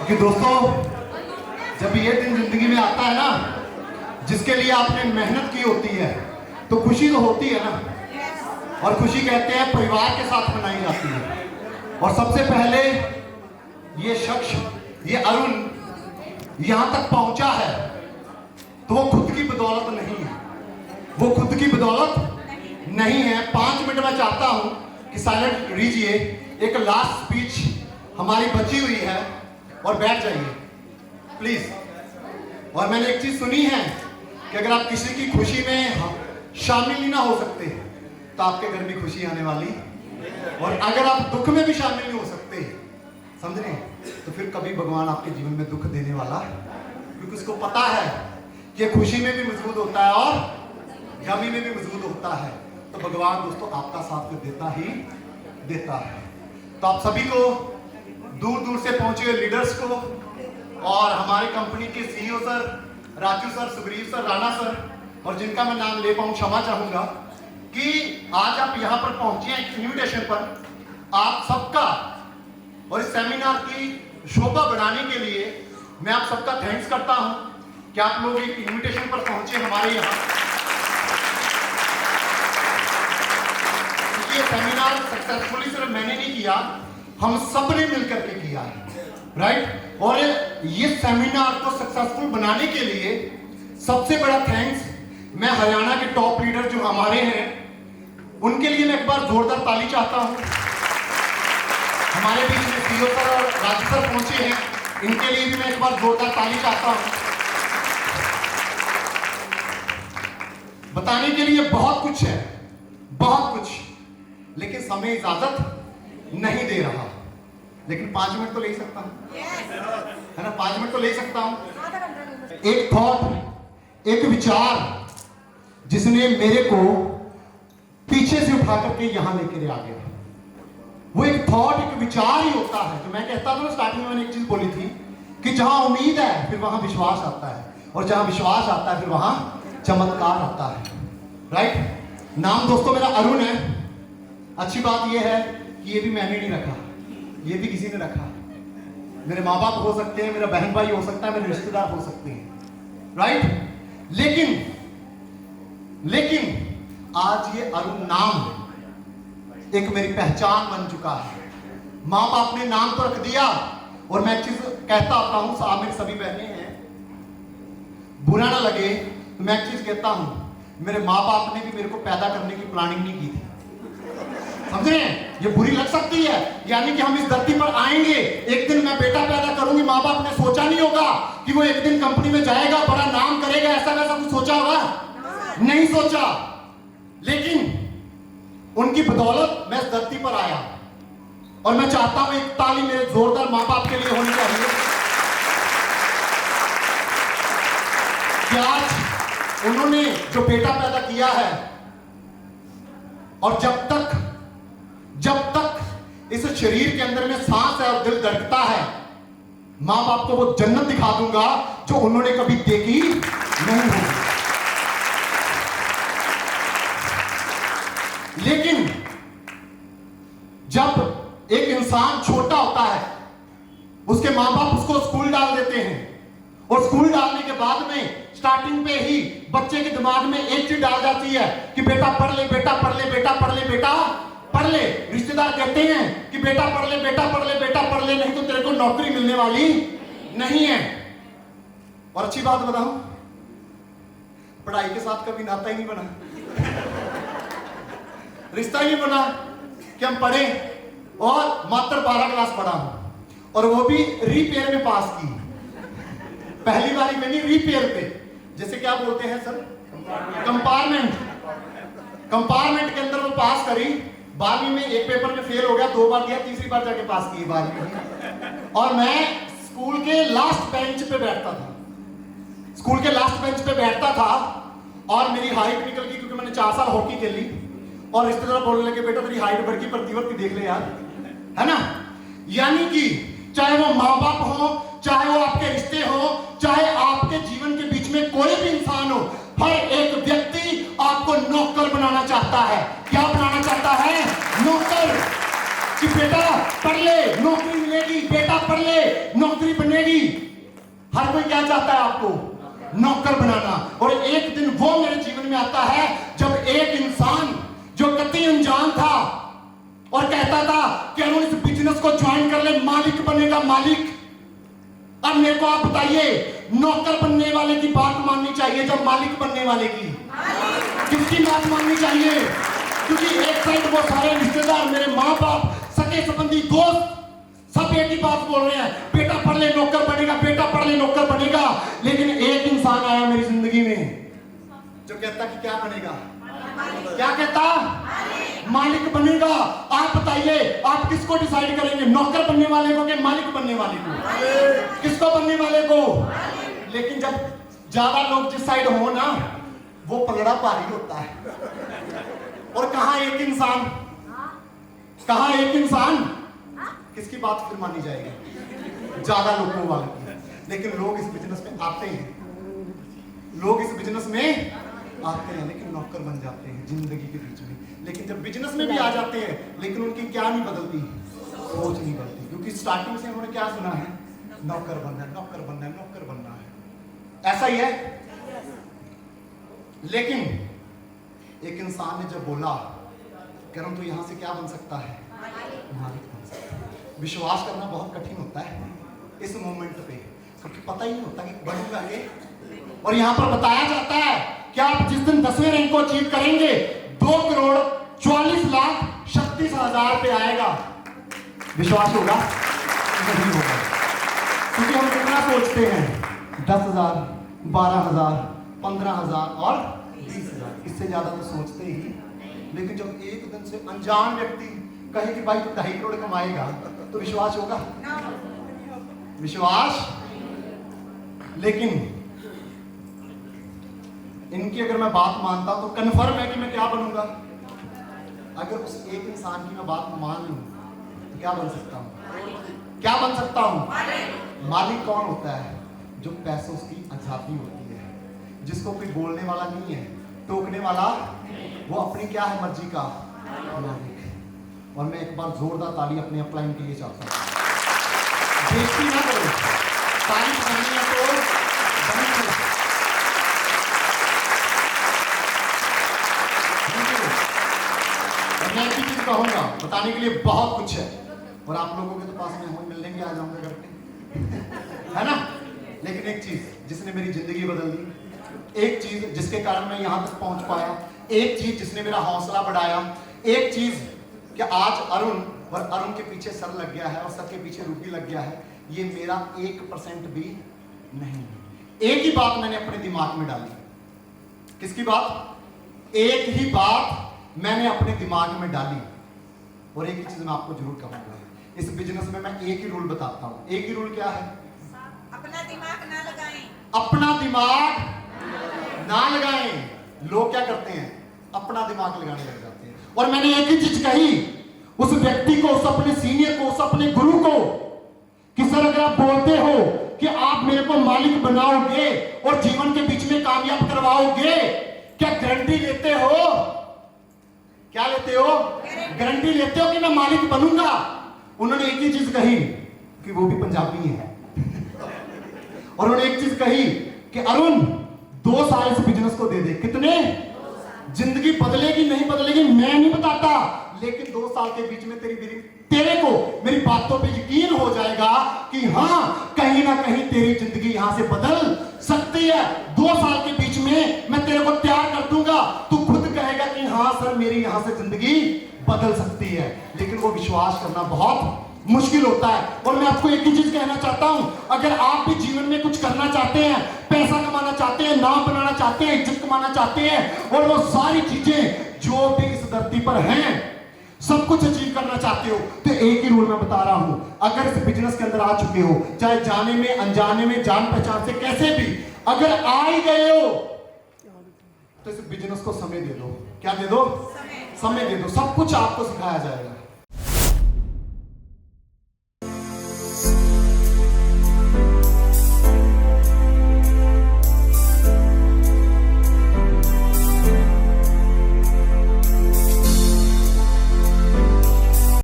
कि दोस्तों जब ये दिन जिंदगी में आता है ना जिसके लिए आपने मेहनत की होती है तो खुशी तो होती है ना। और खुशी कहते हैं परिवार के साथ मनाई जाती है। और सबसे पहले ये शख्स, ये अरुण यहां तक पहुंचा है तो वो खुद की बदौलत नहीं है, वो खुद की बदौलत नहीं है। 5 मिनट में चाहता हूं कि साइलेंट लीजिए, एक लास्ट स्पीच हमारी बची हुई है और बैठ जाइए प्लीज। और मैंने एक चीज सुनी है कि अगर आप किसी की खुशी में शामिल ही ना हो सकते तो आपके घर में खुशी आने वाली, और अगर आप दुख में भी शामिल नहीं हो सकते, समझ रहे हैं, तो फिर कभी भगवान आपके जीवन में दुख देने वाला, क्योंकि उसको पता है कि खुशी में भी मजबूत होता है और गमी में भी मजबूत होता है। तो भगवान दोस्तों आपका साथ तो देता ही देता है। तो आप सभी को, दूर दूर से पहुंचे हुए लीडर्स को और हमारी कंपनी के CEO sir, Raju sir, Sugriv sir, Rana sir, और जिनका मैं नाम ले पाऊं क्षमा चाहूंगा कि आज आप यहां पर पहुंचे हैं एक इन्विटेशन पर। आप सबका और इस सेमिनार की शोभा बढ़ाने के लिए मैं आप सबका थैंक्स करता हूं कि आप लोग एक इन्विटेशन पर पहुंचे हमारे यहां। ये सेमिनार सक्सेसफुली सिर्फ मैंने नहीं किया, हम सब ने मिलकर के किया है, राइट। और ये सेमिनार को सक्सेसफुल बनाने के लिए सबसे बड़ा थैंक्स मैं हरियाणा के टॉप लीडर जो हमारे हैं उनके लिए मैं एक बार जोरदार ताली चाहता हूं। हमारे बीच में सीईओ सर और राजू सर पहुंचे हैं, इनके लिए भी मैं एक बार जोरदार ताली चाहता हूं। बताने के लिए बहुत कुछ है, बहुत कुछ, लेकिन समय इजाजत नहीं दे रहा। लेकिन 5 मिनट तो ले सकता हूं, है ना, 5 मिनट तो ले सकता हूं। एक थॉट, एक विचार जिसने मेरे को पीछे से उठा करके यहां लेकर आ गया, वो एक थॉट, एक विचार ही होता है। तो मैं कहता था स्टार्टिंग में मैंने एक चीज बोली थी कि जहां उम्मीद है फिर वहां विश्वास आता है, और जहां विश्वास आता है फिर वहां चमत्कार आता है, राइट। नाम दोस्तों मेरा अरुण है। अच्छी बात यह है कि ये भी मैंने नहीं रखा, ये भी किसी ने रखा। मेरे माँ बाप हो सकते हैं, मेरा बहन भाई हो सकता है, मेरे रिश्तेदार हो सकते हैं, राइट। लेकिन आज ये अरुण नाम एक मेरी पहचान बन चुका है। माँ बाप ने नाम तो रख दिया, और मैं एक चीज कहता आता हूं, साहब मेरी सभी बहनें हैं, बुरा ना लगे तो मैं एक चीज कहता हूं, मेरे माँ बाप ने भी मेरे को पैदा करने की प्लानिंग नहीं की थी, समझ रहे हैं। ये बुरी लग सकती है, यानी कि हम इस धरती पर आएंगे, एक दिन मैं बेटा पैदा करूंगी, माँ बाप ने सोचा नहीं होगा कि वो एक दिन कंपनी में जाएगा, बड़ा नाम करेगा, ऐसा वैसा कुछ सोचा होगा, नहीं सोचा। लेकिन उनकी बदौलत मैं इस धरती पर आया, और मैं चाहता हूं एक ताली मेरे जोरदार माँ बाप के लिए होनी चाहिए कि आज उन्होंने जो बेटा पैदा किया है, और जब तक इस शरीर के अंदर में सांस है और दिल धड़कता है, मां बाप को वो जन्नत दिखा दूंगा जो उन्होंने कभी देखी नहीं होगी। लेकिन जब एक इंसान छोटा होता है, उसके मां बाप उसको स्कूल डाल देते हैं, और स्कूल डालने के बाद में स्टार्टिंग पे ही बच्चे के दिमाग में एक चीज डाल जाती है कि बेटा पढ़ ले, बेटा पढ़ ले, बेटा पढ़ ले, बेटा पढ़ ले। रिश्तेदार कहते हैं कि बेटा पढ़ ले, बेटा पढ़ ले, बेटा पढ़ ले, नहीं तो तेरे को नौकरी मिलने वाली नहीं है। और अच्छी बात बताऊं, पढ़ाई के साथ कभी नाता ही नहीं बना, रिश्ता ही नहीं बना कि हम पढ़े, और मात्र 12 क्लास पढ़ा हूं, और वो भी रीपेयर में पास की, पहली बारी में नहीं, रीपेयर पे, जैसे क्या बोलते हैं सर, कंपार्टमेंट के अंदर वो पास करी। 12वीं में एक पेपर में फेल हो गया, 2 बार दिया, तीसरी बार जाके पास की 12वीं में। और मैं स्कूल के लास्ट बेंच पे बैठता था, स्कूल के लास्ट बेंच पे बैठता था, और मेरी हाइट निकल गई क्योंकि मैंने 4 साल हॉकी खेली, और रिश्तेदार बोलने लगे बेटा तेरी हाइट बढ़ गई, प्रतिवर्ती देख ले यार, है ना। यानी कि चाहे वो माँ बाप हो, चाहे वो आपके रिश्ते हो, चाहे आपके जीवन के बीच में कोई भी इंसान हो, हर एक व्यक्ति आपको नौकर बनाना चाहता है। क्या बनाना चाहता है? नौकर। कि बेटा पढ़ ले नौकरी मिलेगी, बेटा पढ़ ले नौकरी बनेगी। हर कोई क्या चाहता है? आपको नौकर बनाना। और एक दिन वो मेरे जीवन में आता है जब एक इंसान जो कतई अनजान था और कहता था कि अरुण इस बिजनेस को ज्वाइन कर ले, मालिक बनेगा मालिक। अब मेरे को आप बताइए, नौकर बनने वाले की बात माननी चाहिए जब मालिक बनने वाले की? किसकी बात माननी चाहिए? क्योंकि एक साइड वो सारे रिश्तेदार, मेरे माँ बाप, सगे संबंधी, दोस्त, सब एक ही बात बोल रहे हैं, बेटा पढ़ ले नौकर बनेगा, बेटा पढ़ ले नौकर बनेगा। लेकिन एक इंसान आया मेरी जिंदगी में जो कहता कि क्या बनेगा? क्या कहता? मालिक बनेगा। आप बताइए, आप किसको डिसाइड करेंगे, नौकर बनने वाले को कि मालिक बनने वाले को? किसको बनने वाले को? लेकिन जब ज्यादा लोग जिस साइड हो ना, वो पलड़ा भारी होता है। और कहां एक इंसान, कहां एक इंसान, किसकी बात फिर मानी जाएगी? ज्यादा लोगों वाली। लेकिन लोग इस बिजनेस में आते हैं, लोग इस बिजनेस में आते हैं लेकिन नौकर बन जाते हैं जिंदगी के बीच में। लेकिन जब बिजनेस में भी आ जाते हैं लेकिन उनकी क्या नहीं बदलती? सोच नहीं बदलती। क्योंकि स्टार्टिंग से उन्होंने क्या सुना है? नौकर बनना है, नौकर बनना है, नौकर बनना है। ऐसा ही है। लेकिन एक इंसान ने जब बोला कि तो यहां से क्या बन सकता है? मालिक बन सकता है। विश्वास करना बहुत कठिन होता है इस मोमेंट पे, क्योंकि पता ही नहीं होता कि बढ़ूंगा ये। और यहां पर बताया जाता है कि आप जिस दिन 10वें रैंक को अचीव करेंगे 2,44,36,000 पे आएगा। विश्वास होगा? नहीं होगा। क्योंकि हम कितना सोचते हैं? 10,000, 12,000, 15,000 और 20,000, इससे ज्यादा तो सोचते ही। लेकिन जब एक दिन से अनजान व्यक्ति कहे कि भाई तू 2.5 करोड़ कमाएगा, तो विश्वास होगा? विश्वास। लेकिन इनकी अगर मैं बात मानता तो कन्फर्म है कि मैं क्या बनूंगा। अगर उस एक इंसान की मैं बात मान लूं तो क्या बन सकता हूं? क्या बन सकता हूं? मालिक कौन होता है? जो पैसों की आजादी होती है, जिसको कोई बोलने वाला नहीं है, टोकने वाला, वो अपनी क्या है मर्जी का मालिक। और मैं एक बार जोरदार ताली अपने अपलाइन के लिए चाहता हूं। बेइज्जती ना करो, तारीफ करनी है तो मैं एक ही चीज कहूंगा, बताने के लिए बहुत कुछ है और आप लोगों के तो पास में मिलने भी आ जाऊंगा घर पे, है ना। लेकिन एक चीज जिसने मेरी जिंदगी बदल दी, एक चीज जिसके कारण मैं यहां तक पहुंच पाया, एक चीज जिसने मेरा हौसला बढ़ाया, एक चीज कि आज अरुण और अरुण के पीछे सर लग गया है और सर के पीछे रूबी लग गया है, ये मेरा 1% भी नहीं। एक ही बात मैंने अपने दिमाग में डाली। किसकी बात? एक ही बात मैंने अपने दिमाग में डाली। और एक ही चीज मैं आपको जरूर कहूंगा, इस बिजनेस में मैं एक ही रूल बताता हूं। एक ही रूल क्या है? अपना दिमाग ना लगाएं। अपना दिमाग ना लगाएं। लोग क्या करते हैं? अपना दिमाग लगाने लग जाते हैं। और मैंने एक ही चीज कही उस व्यक्ति को, उस अपने सीनियर को, उस अपने गुरु को कि सर अगर आप बोलते हो कि आप मेरे को मालिक बनाओगे और जीवन के बीच में कामयाब करवाओगे, क्या गारंटी लेते हो? क्या लेते हो? गारंटी लेते हो कि मैं मालिक बनूंगा? उन्होंने एक ही चीज कही कि वो भी पंजाबी है और उन्होंने एक चीज कही कि अरुण 2 साल इस बिजनेस को दे दे। कितने? जिंदगी बदलेगी नहीं बदलेगी मैं नहीं बताता, लेकिन 2 साल के बीच में तेरे को मेरी बातों पे यकीन हो जाएगा कि हाँ कहीं ना कहीं तेरी जिंदगी यहां से बदल सकती है। 2 साल के बीच में मैं तेरे को तैयार कर दूंगा, तू खुद कहेगा कि हाँ सर मेरी यहां से जिंदगी बदल सकती है। लेकिन वो विश्वास करना बहुत मुश्किल होता है। और मैं आपको एक ही चीज कहना चाहता हूं, अगर आप भी जीवन में कुछ करना चाहते हैं, पैसा कमाना चाहते हैं, नाम बनाना चाहते हैं, इज्जत कमाना चाहते हैं और वो सारी चीजें जो भी इस धरती पर हैं सब कुछ अचीव करना चाहते हो, तो एक ही रूल मैं बता रहा हूं। अगर इस बिजनेस के अंदर आ चुके हो, चाहे जाने में अनजाने में, जान पहचान से कैसे भी अगर आ ही गए हो, तो इस बिजनेस को समय दे दो। क्या दे दो? समय दे दो। सब कुछ आपको सिखाया जाएगा।